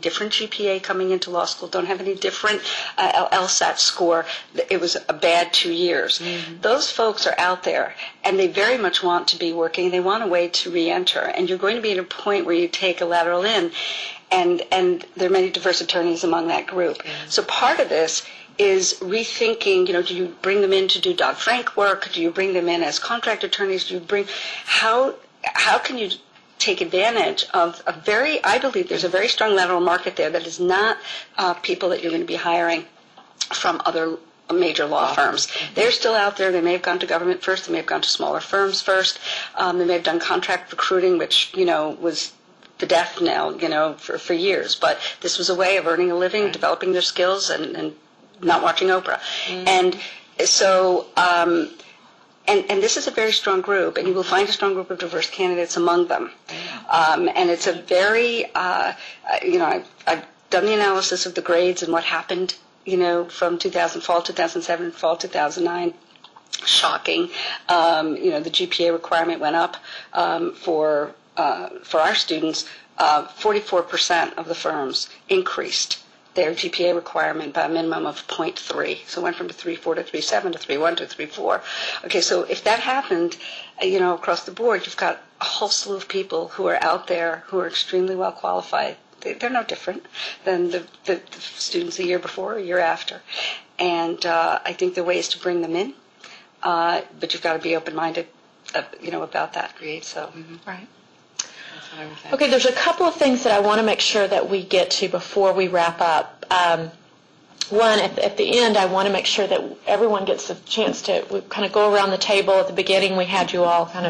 different GPA coming into law school, don't have any different LSAT score. It was a bad 2 years. Mm-hmm. Those folks are out there, and they very much want to be working. They want a way to re-enter, and you're going to be at a point where you take a lateral in, and there are many diverse attorneys among that group. Mm-hmm. So part of this is rethinking, do you bring them in to do Dodd-Frank work? Do you bring them in as contract attorneys? Do you bring, how can you take advantage of I believe there's a very strong lateral market there that is not people that you're going to be hiring from other major law firms. They're still out there. They may have gone to government first. They may have gone to smaller firms first. They may have done contract recruiting, which, was the death knell, for years. But this was a way of earning a living, developing their skills, and not watching Oprah. Mm-hmm. And so... And this is a very strong group, and you will find a strong group of diverse candidates among them. And it's a very, I've done the analysis of the grades and what happened, from fall 2007, fall 2009. Shocking. The GPA requirement went up for our students. 44% of the firms increased their GPA requirement by a minimum of 0.3. So it went from 3.4 to 3.7 to 3.1 to 3.4. Okay, so if that happened, across the board, you've got a whole slew of people who are out there who are extremely well qualified. They're no different than the students a year before or a year after. And I think the way is to bring them in, but you've got to be open-minded, about that. So. Mm-hmm. Right. Okay, there's a couple of things that I want to make sure that we get to before we wrap up. One, at the end, I want to make sure that everyone gets a chance to kind of go around the table. At the beginning, we had you all kind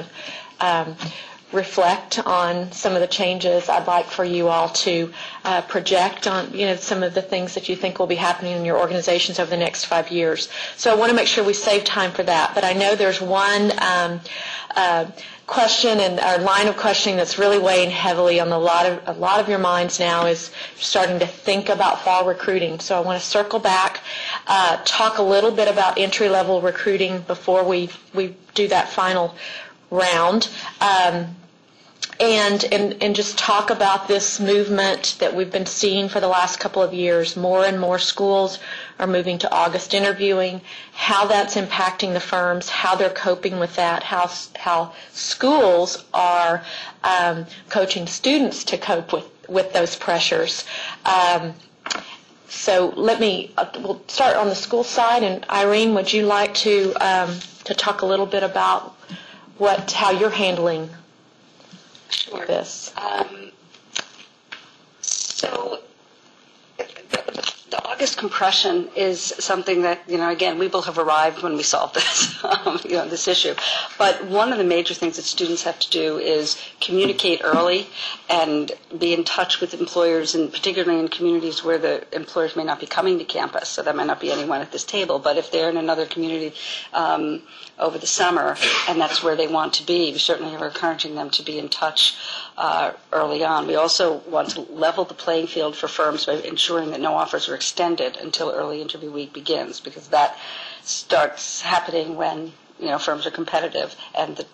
of reflect on some of the changes. I'd like for you all to project on, some of the things that you think will be happening in your organizations over the next 5 years. So I want to make sure we save time for that. But I know there's one question and our line of questioning that's really weighing heavily on a lot of your minds now is starting to think about fall recruiting. So I want to circle back, talk a little bit about entry-level recruiting before we do that final round. And just talk about this movement that we've been seeing for the last couple of years. More and more schools are moving to August interviewing, how that's impacting the firms, how they're coping with that, how schools are coaching students to cope with those pressures. So we'll start on the school side. And Irene, would you like to talk a little bit about how you're handling this? So the August compression is something that, again, we will have arrived when we solve this, this issue. But one of the major things that students have to do is communicate early and be in touch with employers, and particularly in communities where the employers may not be coming to campus. So there might not be anyone at this table, but if they're in another community over the summer and that's where they want to be, we certainly are encouraging them to be in touch early on. We also want to level the playing field for firms by ensuring that no offers are extended until early interview week begins, because that starts happening when firms are competitive and the